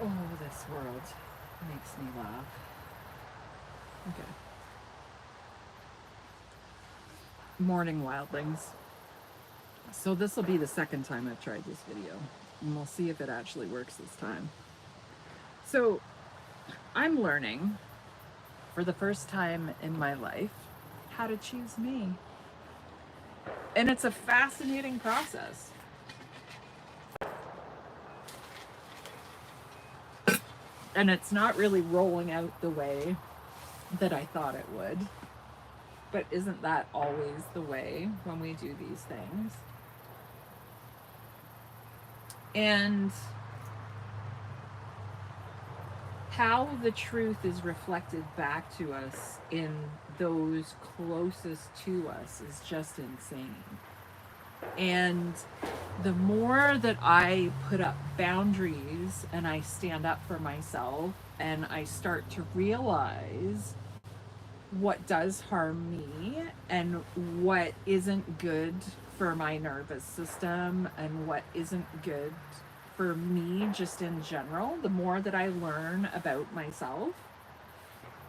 Oh, this world makes me laugh. Okay. Morning wildlings. So this will be the second time I've tried this video, and we'll see if it actually works this time. So I'm learning for the first time in my life how to choose me. And it's a fascinating process. And it's not really rolling out the way that I thought it would. But isn't that always the way when we do these things? And how the truth is reflected back to us in those closest to us is just insane. And the more that I put up boundaries and I stand up for myself and I start to realize what does harm me and what isn't good for my nervous system and what isn't good for me just in general, the more that I learn about myself,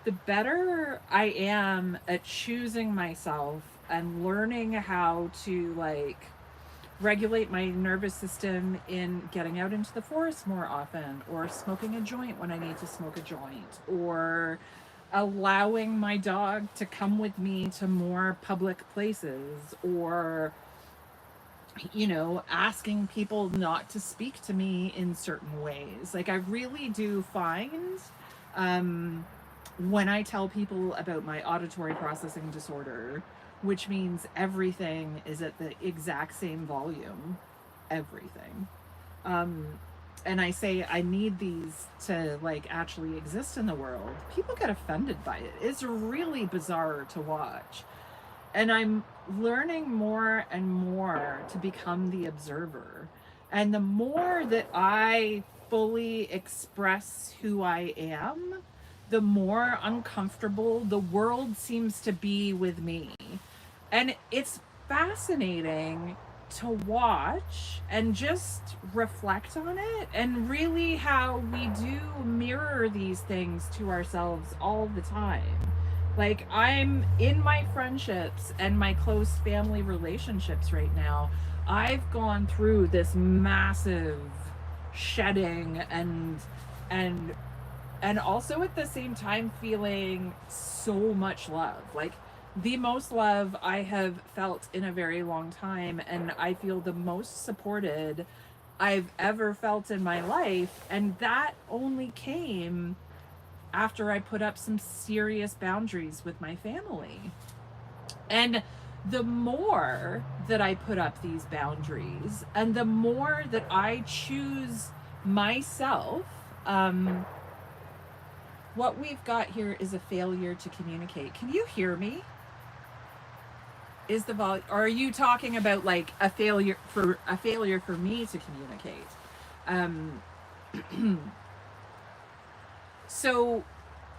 the better I am at choosing myself and learning how to regulate my nervous system in getting out into the forest more often, or smoking a joint when I need to smoke a joint, or allowing my dog to come with me to more public places, or asking people not to speak to me in certain ways. Like, I really do find when I tell people about my auditory processing disorder, which means everything is at the exact same volume, everything. And I say I need these to actually exist in the world, people get offended by it. It's really bizarre to watch. And I'm learning more and more to become the observer. And the more that I fully express who I am, the more uncomfortable the world seems to be with me. And it's fascinating to watch and just reflect on it, and really how we do mirror these things to ourselves all the time. Like, I'm in my friendships and my close family relationships right now, I've gone through this massive shedding and and also at the same time feeling so much love, like the most love I have felt in a very long time, and I feel the most supported I've ever felt in my life. And that only came after I put up some serious boundaries with my family. And the more that I put up these boundaries and the more that I choose myself, what we've got here is a failure to communicate. Can you hear me? Is the volume, or are you talking about like a failure for me to communicate? So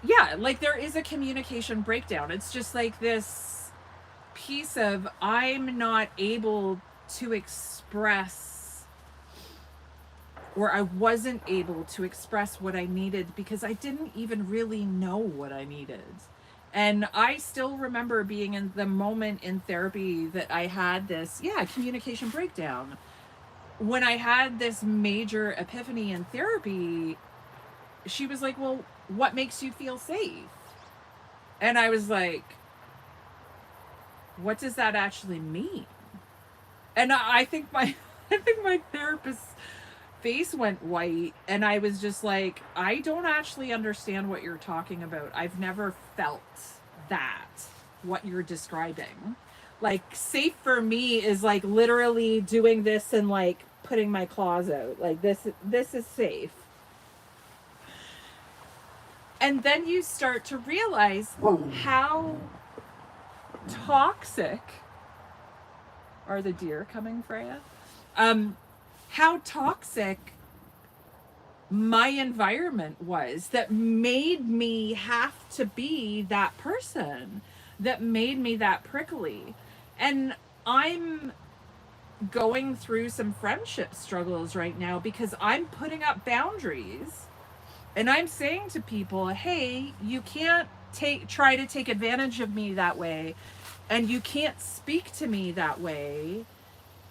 yeah, like there is a communication breakdown. It's just like this piece of, I'm not able to express, or I wasn't able to express what I needed because I didn't even really know what I needed. And I still remember being in the moment in therapy that I had this, communication breakdown. When I had this major epiphany in therapy, she was like, well, what makes you feel safe? And I was like, what does that actually mean? And I think my therapist's face went white, and I was just like, I don't actually understand what you're talking about. I've never felt that, what you're describing. Like, safe for me is like literally doing this and like putting my claws out. Like, this is safe. And then you start to realize how toxic are the deer coming, Freya? How toxic my environment was, that made me have to be that person, that made me that prickly. And I'm going through some friendship struggles right now because I'm putting up boundaries And I'm saying to people, hey, you can't try to take advantage of me that way, and you can't speak to me that way.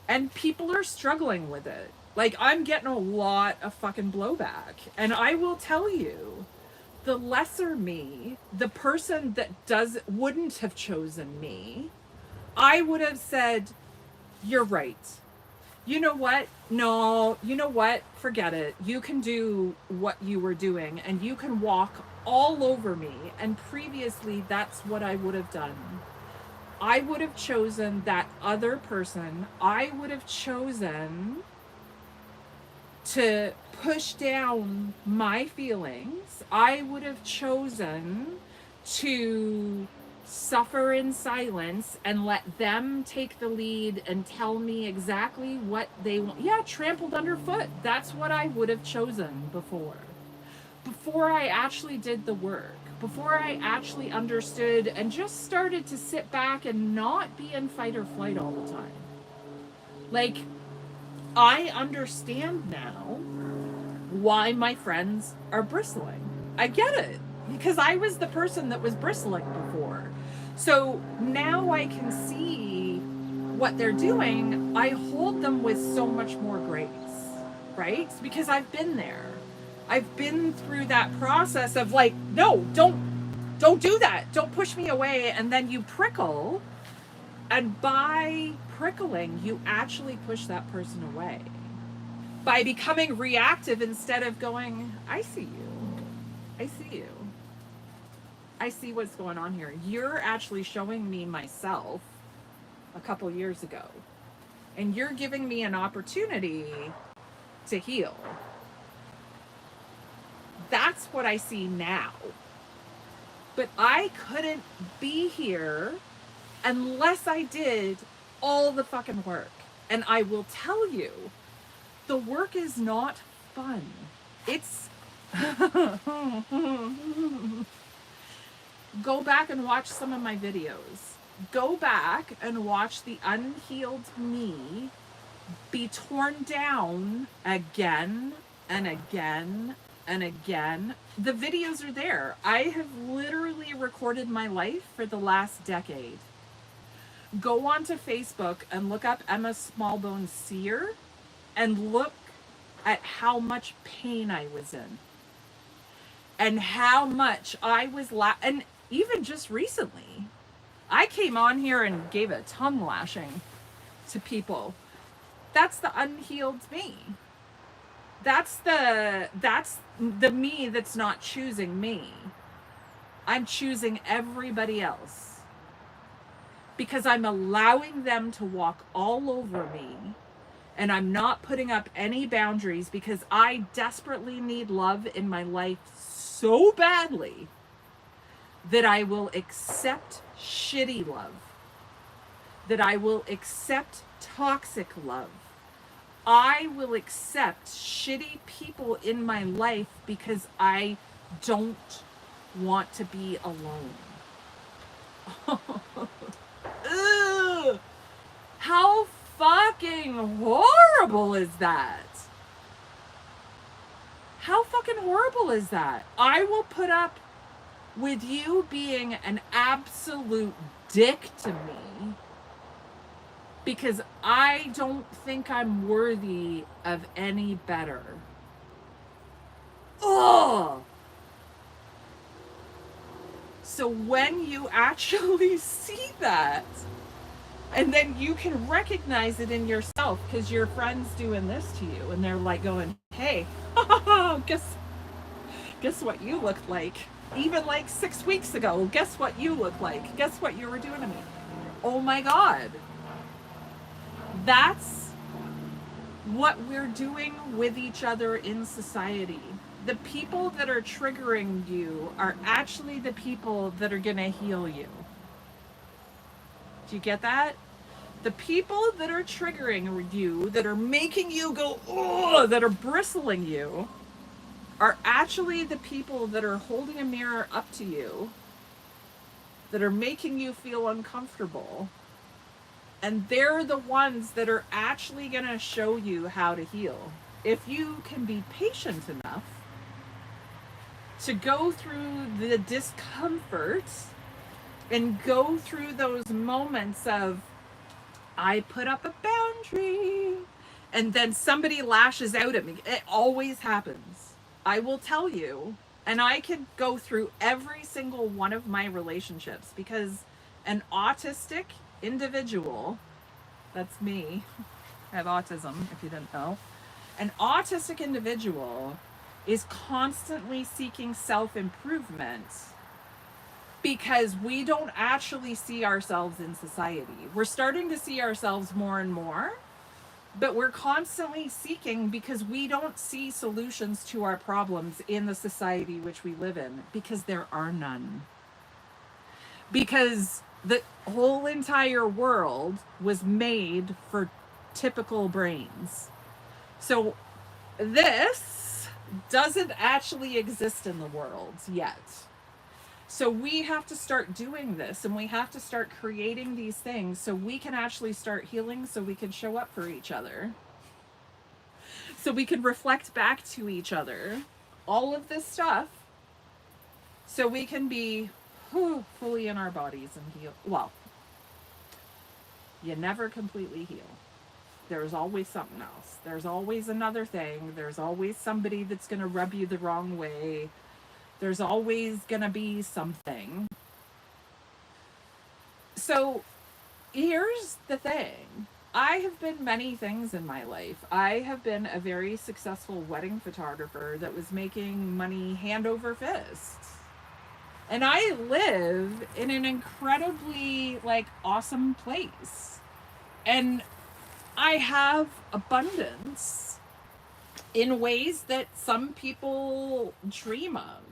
And people are struggling with it. Like, I'm getting a lot of fucking blowback. And I will tell you, the lesser me, the person that wouldn't have chosen me, I would have said, you're right. You know what? No, you know what? Forget it. You can do what you were doing and you can walk all over me. And previously, that's what I would have done. I would have chosen that other person. I would have chosen to push down my feelings. I would have chosen to suffer in silence and let them take the lead and tell me exactly what they want. Yeah, trampled underfoot. That's what I would have chosen before. Before I actually did the work, before I actually understood and just started to sit back and not be in fight or flight all the time. Like, I understand now why my friends are bristling. I get it, because I was the person that was bristling before. So now I can see what they're doing. I hold them with so much more grace, right? Because I've been there. I've been through that process of like, no, don't do that. Don't push me away. And then you prickle. And by prickling, you actually push that person away. By becoming reactive instead of going, I see you. I see you. I see what's going on here. You're actually showing me myself a couple years ago. And you're giving me an opportunity to heal. That's what I see now. But I couldn't be here unless I did all the fucking work. And I will tell you, the work is not fun. It's go back and watch some of my videos. Go back and watch the unhealed me be torn down again and again and again. The videos are there. I have literally recorded my life for the last decade. Go onto Facebook and look up Emma Smallbone Seer and look at how much pain I was in and how much I was and even just recently I came on here and gave a tongue lashing to people. That's the unhealed me. That's the me that's not choosing me. I'm choosing everybody else because I'm allowing them to walk all over me, and I'm not putting up any boundaries because I desperately need love in my life so badly that I will accept shitty love, that I will accept toxic love. I will accept shitty people in my life because I don't want to be alone. Ugh. How fucking horrible is that? How fucking horrible is that? I will put up with you being an absolute dick to me because I don't think I'm worthy of any better. Ugh. So when you actually see that, and then you can recognize it in yourself because your friend's doing this to you and they're like going, hey, guess what you looked like? Even like 6 weeks ago, guess what you look like? Guess what you were doing to me? Oh my God. That's what we're doing with each other in society. The people that are triggering you are actually the people that are going to heal you. Do you get that? The people that are triggering you, that are making you go, oh, that are bristling you, are actually the people that are holding a mirror up to you, that are making you feel uncomfortable. And they're the ones that are actually going to show you how to heal. If you can be patient enough to go through the discomfort and go through those moments of, I put up a boundary, and then somebody lashes out at me. It always happens. I will tell you, and I could go through every single one of my relationships, because an autistic individual, that's me, I have autism, if you didn't know, an autistic individual is constantly seeking self-improvement because we don't actually see ourselves in society. We're starting to see ourselves more and more, but we're constantly seeking because we don't see solutions to our problems in the society which we live in, because there are none. Because the whole entire world was made for typical brains. So this doesn't actually exist in the world yet. So we have to start doing this, and we have to start creating these things so we can actually start healing, so we can show up for each other, so we can reflect back to each other all of this stuff, so we can be fully in our bodies and heal. Well, you never completely heal. There's always something else. There's always another thing. There's always somebody that's going to rub you the wrong way. There's always going to be something. So here's the thing. I have been many things in my life. I have been a very successful wedding photographer that was making money hand over fist. And I live in an incredibly awesome place. And I have abundance in ways that some people dream of.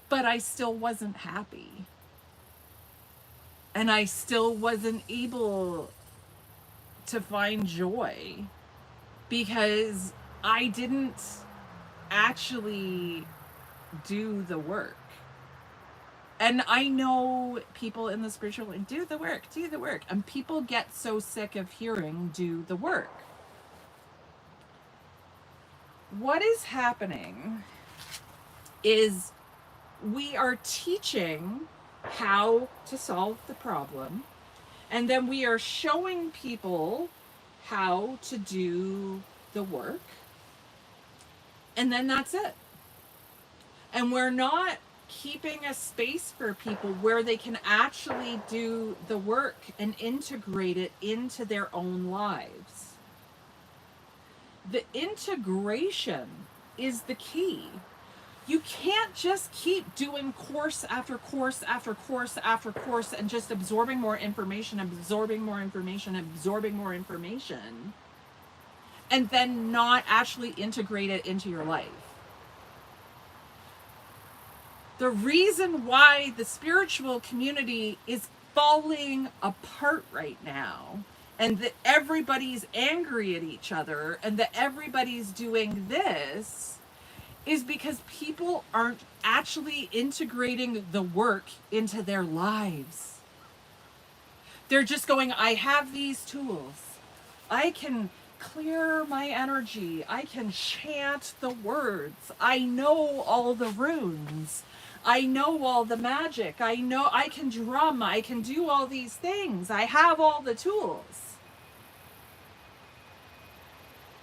But I still wasn't happy. And I still wasn't able to find joy because I didn't actually do the work. And I know people in the spiritual world, do the work. And people get so sick of hearing, do the work. What is happening is we are teaching how to solve the problem, and then we are showing people how to do the work, and then that's it. And we're not keeping a space for people where they can actually do the work and integrate it into their own lives. The integration is the key. You can't just keep doing course after course after course after course and just absorbing more information, and then not actually integrate it into your life. The reason why the spiritual community is falling apart right now, and that everybody's angry at each other, and that everybody's doing this, is because people aren't actually integrating the work into their lives. They're just going, I have these tools. I can clear my energy. I can chant the words. I know all the runes. I know all the magic. I know I can drum. I can do all these things. I have all the tools.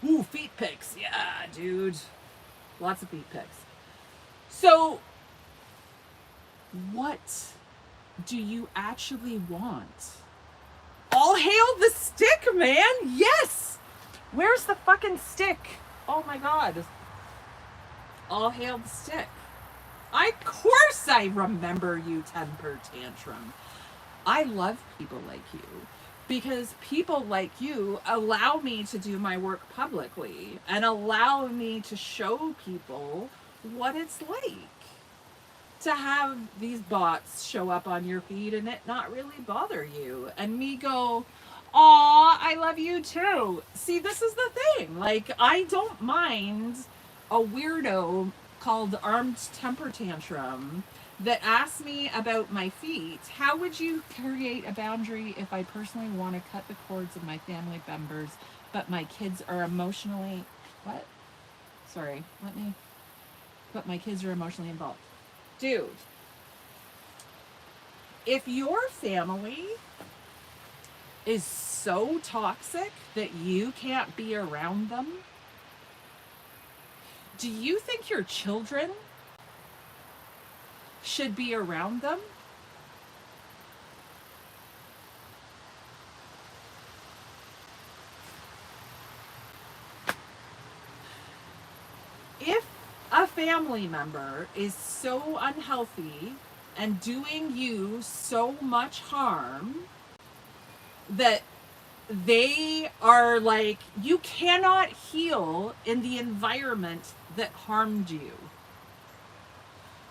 Ooh, feet pics. Yeah, dude. Lots of feet pics. So, what do you actually want? All hail the stick, man! Yes! Where's the fucking stick? Oh my god. All hail the stick. Of course I remember you, temper tantrum. I love people like you, because people like you allow me to do my work publicly and allow me to show people what it's like to have these bots show up on your feed and it not really bother you, and me go, aw, I love you too. See, this is the thing. I don't mind a weirdo called Armed Temper Tantrum that asks me about my feet. How would you create a boundary if I personally want to cut the cords of my family members, but my kids are emotionally... What? Sorry, let me... but my kids are emotionally involved. Dude, if your family is so toxic that you can't be around them, do you think your children should be around them? If a family member is so unhealthy and doing you so much harm that they are like, you cannot heal in the environment that harmed you.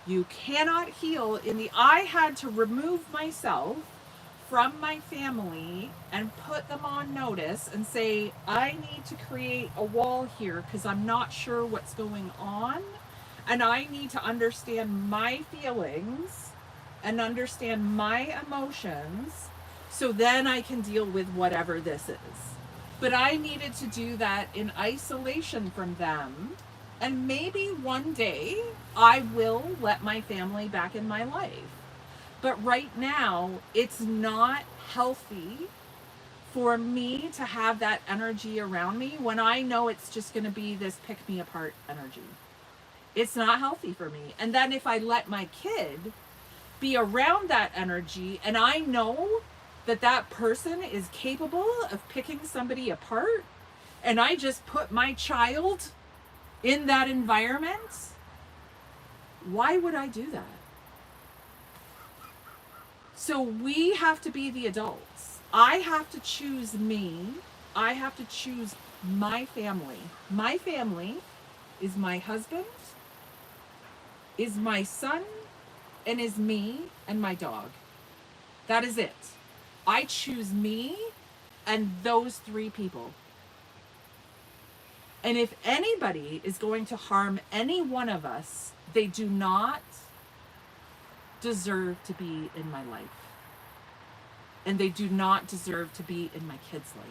You cannot heal in the, I had to remove myself from my family and put them on notice and say, I need to create a wall here because I'm not sure what's going on. And I need to understand my feelings and understand my emotions so then I can deal with whatever this is. But I needed to do that in isolation from them. And maybe one day I will let my family back in my life. But right now, it's not healthy for me to have that energy around me when I know it's just going to be this pick me apart energy. It's not healthy for me. And then if I let my kid be around that energy and I know that that person is capable of picking somebody apart, and I just put my child in that environment, why would I do that? So we have to be the adults. I have to choose me. I have to choose my family. My family is my husband, is my son, and is me and my dog. That is it. I choose me and those three people. And if anybody is going to harm any one of us, they do not deserve to be in my life. And they do not deserve to be in my kid's life.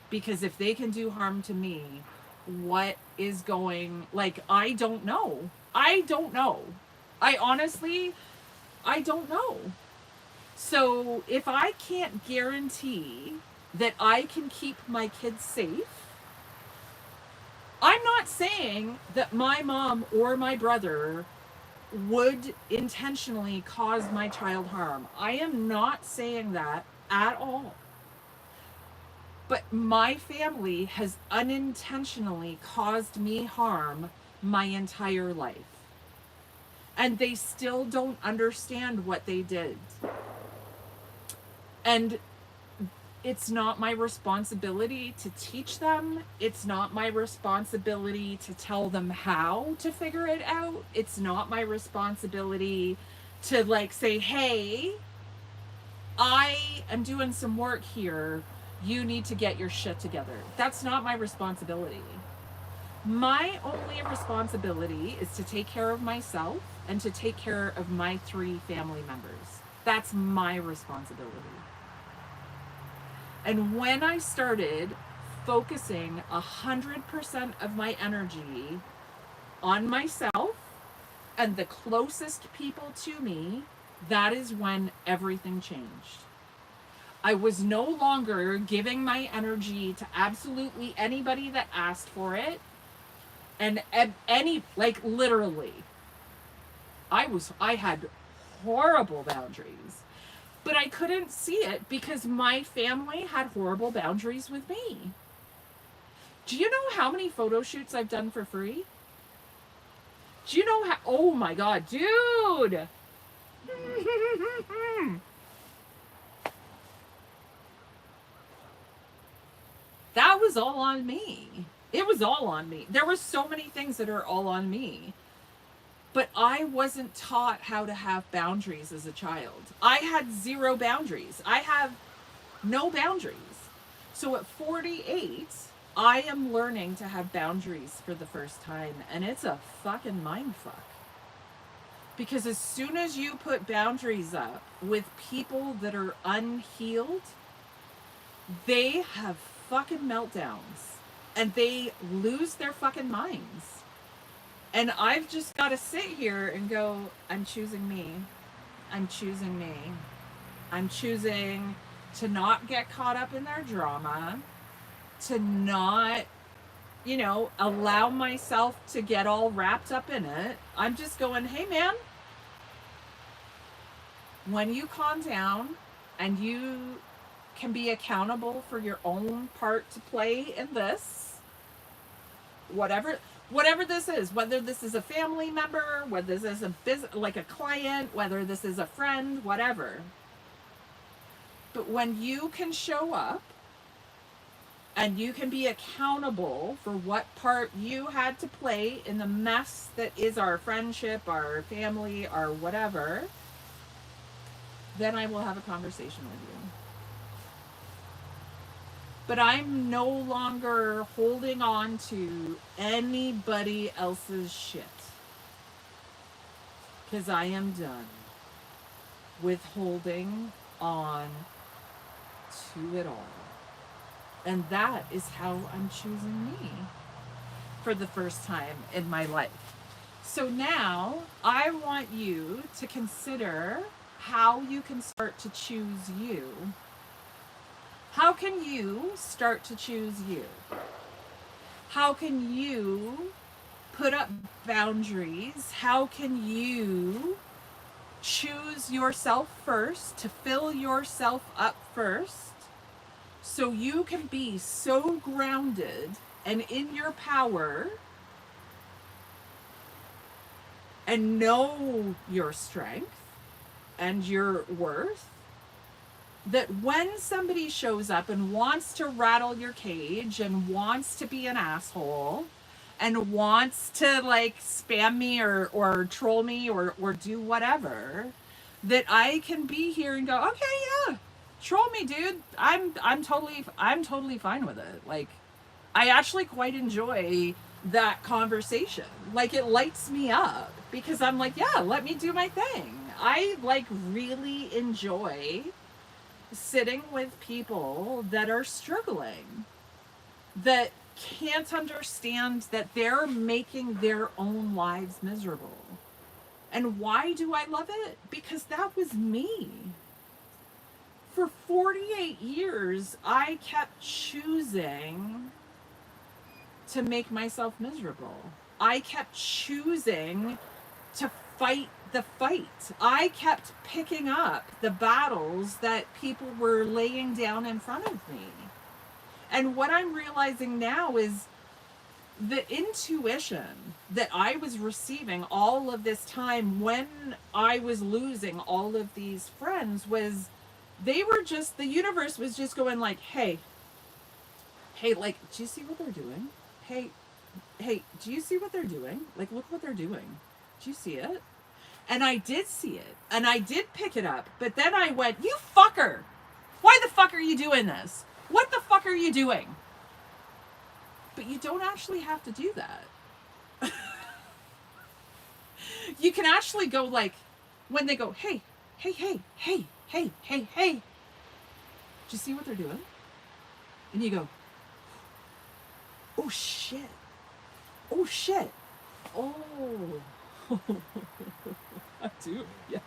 Because if they can do harm to me, what is going, like, I don't know. I don't know. I honestly, I don't know. So if I can't guarantee that I can keep my kids safe, I'm not saying that my mom or my brother would intentionally cause my child harm. I am not saying that at all. But my family has unintentionally caused me harm my entire life. And they still don't understand what they did. And it's not my responsibility to teach them. It's not my responsibility to tell them how to figure it out. It's not my responsibility to like say, hey, I am doing some work here. You need to get your shit together. That's not my responsibility. My only responsibility is to take care of myself and to take care of my 3 family members. That's my responsibility. And when I started focusing 100% of my energy on myself and the closest people to me, that is when everything changed. I was no longer giving my energy to absolutely anybody that asked for it. And any, like literally, I had horrible boundaries. But I couldn't see it because my family had horrible boundaries with me. Do you know how many photo shoots I've done for free? Do you know how, oh my God, dude. That was all on me. It was all on me. There were so many things that are all on me. But I wasn't taught how to have boundaries as a child. I had 0 boundaries. I have no boundaries. So at 48, I am learning to have boundaries for the first time. And it's a fucking mindfuck. Because as soon as you put boundaries up with people that are unhealed, they have fucking meltdowns. And they lose their fucking minds. And I've just got to sit here and go, I'm choosing me. I'm choosing me. I'm choosing to not get caught up in their drama, to not, allow myself to get all wrapped up in it. I'm just going, hey, man, when you calm down and you can be accountable for your own part to play in this, whatever this is, whether this is a family member, whether this is a business, like a client, whether this is a friend, whatever. But when you can show up and you can be accountable for what part you had to play in the mess that is our friendship, our family, our whatever, then I will have a conversation with you. But I'm no longer holding on to anybody else's shit. Because I am done with holding on to it all. And that is how I'm choosing me for the first time in my life. So now I want you to consider how you can start to choose you. How can you start to choose you? How can you put up boundaries? How can you choose yourself first, to fill yourself up first, so you can be so grounded and in your power and know your strength and your worth, that when somebody shows up and wants to rattle your cage and wants to be an asshole and wants to like spam me or troll me or do whatever, that I can be here and go, okay, yeah, troll me, dude. I'm totally fine with it. Like, I actually quite enjoy that conversation. Like, it lights me up because I'm like, yeah, let me do my thing. I like really enjoy sitting with people that are struggling, that can't understand that they're making their own lives miserable. And why do I love it? Because that was me. For 48 years, I kept choosing to make myself miserable. I kept choosing to fight the fight. I kept picking up the battles that people were laying down in front of me. And what I'm realizing now is the intuition that I was receiving all of this time when I was losing all of these friends was, they were just, the universe was just going like, hey, like, do you see what they're doing? Hey, do you see what they're doing? Like, look what they're doing. Do you see it? And I did see it. And I did pick it up. But then I went, you fucker! Why the fuck are you doing this? What the fuck are you doing? But you don't actually have to do that. You can actually go like, when they go, hey. Do you see what they're doing? And you go, oh shit. Oh. I do. Yeah.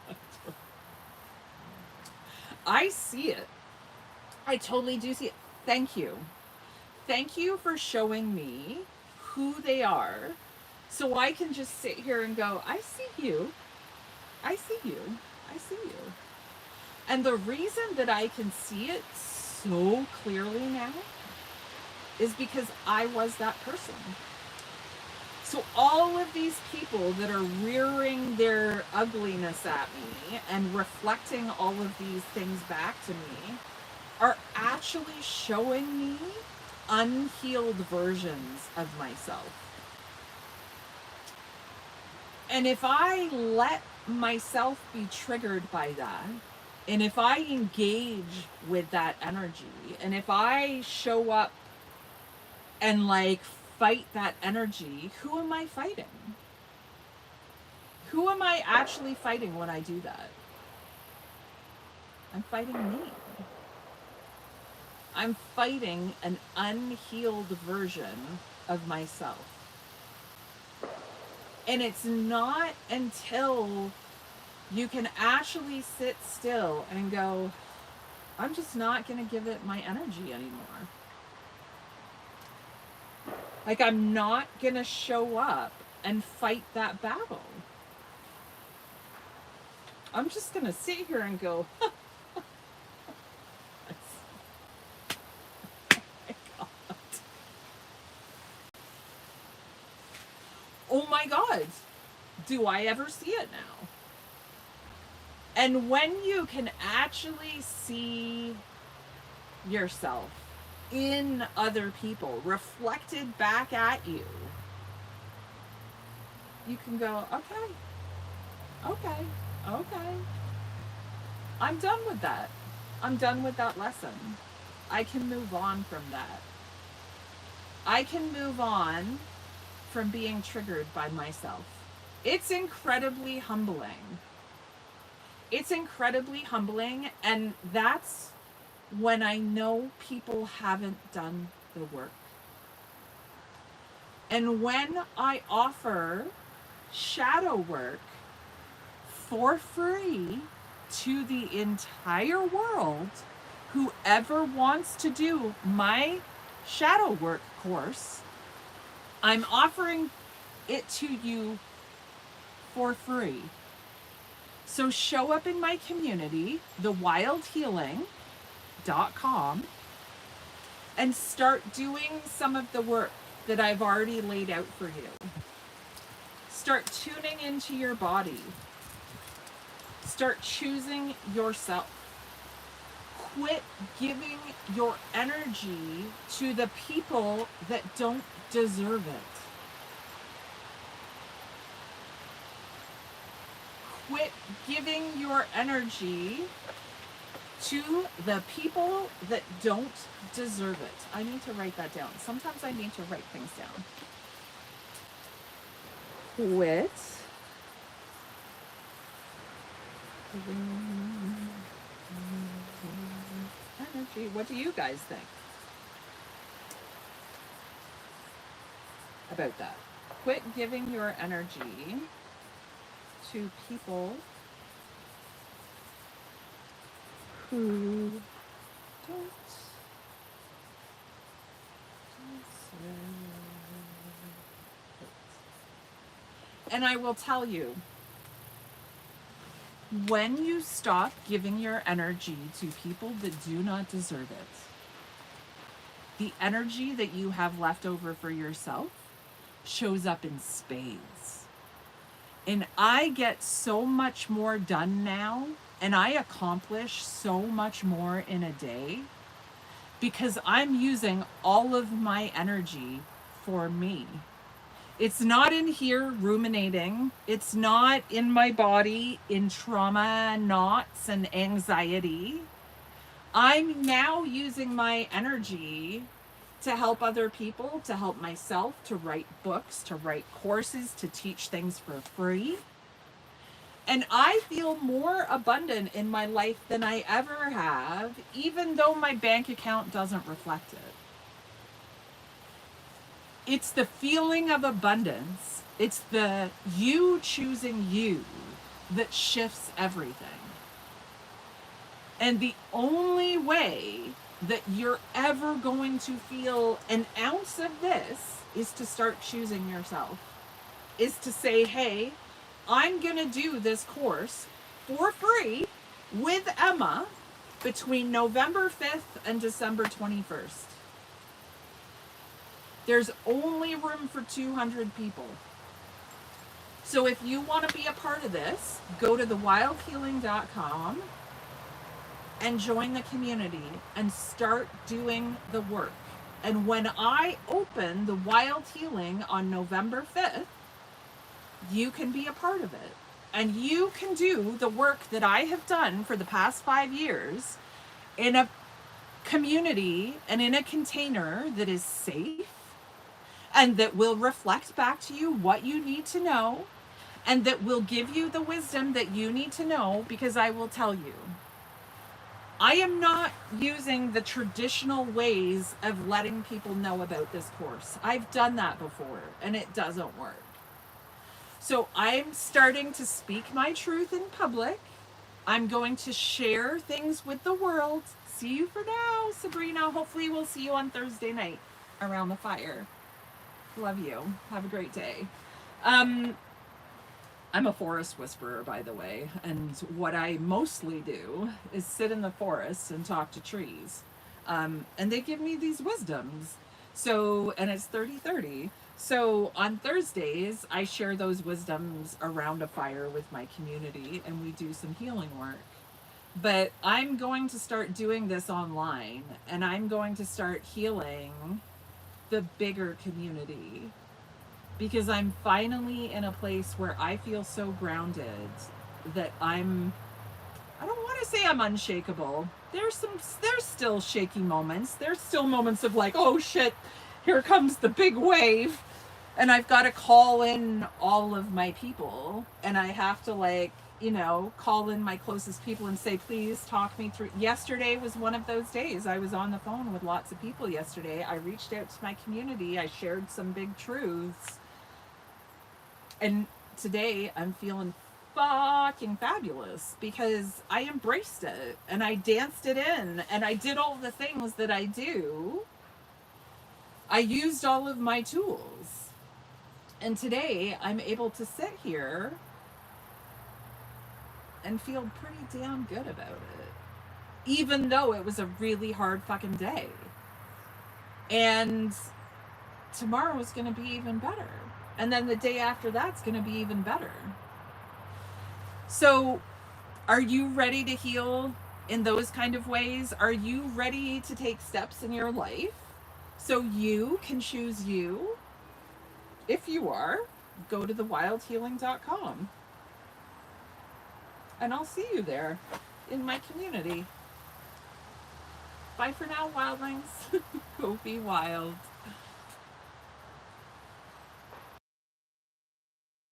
I see it. I totally do see it. Thank you. Thank you for showing me who they are so I can just sit here and go, I see you. I see you. I see you. And the reason that I can see it so clearly now is because I was that person. So all of these people that are rearing their ugliness at me and reflecting all of these things back to me are actually showing me unhealed versions of myself. And if I let myself be triggered by that, and if I engage with that energy, and if I show up and like fight that energy, who am I fighting? Who am I actually fighting when I do that? I'm fighting me. I'm fighting an unhealed version of myself. And it's not until you can actually sit still and go, I'm just not going to give it my energy anymore. Like, I'm not going to show up and fight that battle. I'm just going to sit here and go, oh my God, do I ever see it now? And when you can actually see yourself in other people, reflected back at you, you can go, okay. I'm done with that. I'm done with that lesson. I can move on from that. I can move on from being triggered by myself. It's incredibly humbling. It's incredibly humbling, and that's when I know people haven't done the work. And when I offer shadow work for free to the entire world, whoever wants to do my shadow work course, I'm offering it to you for free. So show up in my community, thewildhealing.com, and start doing some of the work that I've already laid out for you. Start tuning into your body. Start choosing yourself. Quit giving your energy to the people that don't deserve it. Quit giving your energy to the people that don't deserve it. I need to write that down. Sometimes I need to write things down. Quit energy. What do you guys think about that? Quit giving your energy to people who don't deserve it. And I will tell you, when you stop giving your energy to people that do not deserve it, the energy that you have left over for yourself shows up in spades. And I get so much more done now, and I accomplish so much more in a day because I'm using all of my energy for me. It's not in here ruminating. It's not in my body in trauma, knots, and anxiety. I'm now using my energy to help other people, to help myself, to write books, to write courses, to teach things for free. And I feel more abundant in my life than I ever have, even though my bank account doesn't reflect it. It's the feeling of abundance. It's the you choosing you that shifts everything. And the only way that you're ever going to feel an ounce of this is to start choosing yourself. Is to say, hey, I'm going to do this course for free with Emma between November 5th and December 21st. There's only room for 200 people. So if you want to be a part of this, go to thewildhealing.com and join the community and start doing the work. And when I open the Wild Healing on November 5th, you can be a part of it. And you can do the work that I have done for the past 5 years in a community and in a container that is safe and that will reflect back to you what you need to know and that will give you the wisdom that you need to know, because I will tell you, I am not using the traditional ways of letting people know about this course. I've done that before and it doesn't work. So I'm starting to speak my truth in public. I'm going to share things with the world. See you for now, Sabrina. Hopefully we'll see you on Thursday night around the fire. Love you. Have a great day. I'm a forest whisperer, by the way, and what I mostly do is sit in the forest and talk to trees. And they give me these wisdoms. So, and it's 30/30. So on Thursdays, I share those wisdoms around a fire with my community and we do some healing work. But I'm going to start doing this online and I'm going to start healing the bigger community because I'm finally in a place where I feel so grounded that I don't want to say I'm unshakable. There's still shaky moments. There's still moments of like, oh shit, here comes the big wave. And I've got to call in all of my people and I have to like, call in my closest people and say, please talk me through. Yesterday was one of those days. I was on the phone with lots of people yesterday. I reached out to my community. I shared some big truths. And today I'm feeling fucking fabulous because I embraced it and I danced it in and I did all the things that I do. I used all of my tools. And today I'm able to sit here and feel pretty damn good about it. Even though it was a really hard fucking day. And tomorrow is going to be even better. And then the day after that's going to be even better. So, are you ready to heal in those kind of ways? Are you ready to take steps in your life so you can choose you? If you are, go to thewildhealing.com. And I'll see you there in my community. Bye for now, wildlings. Go be wild.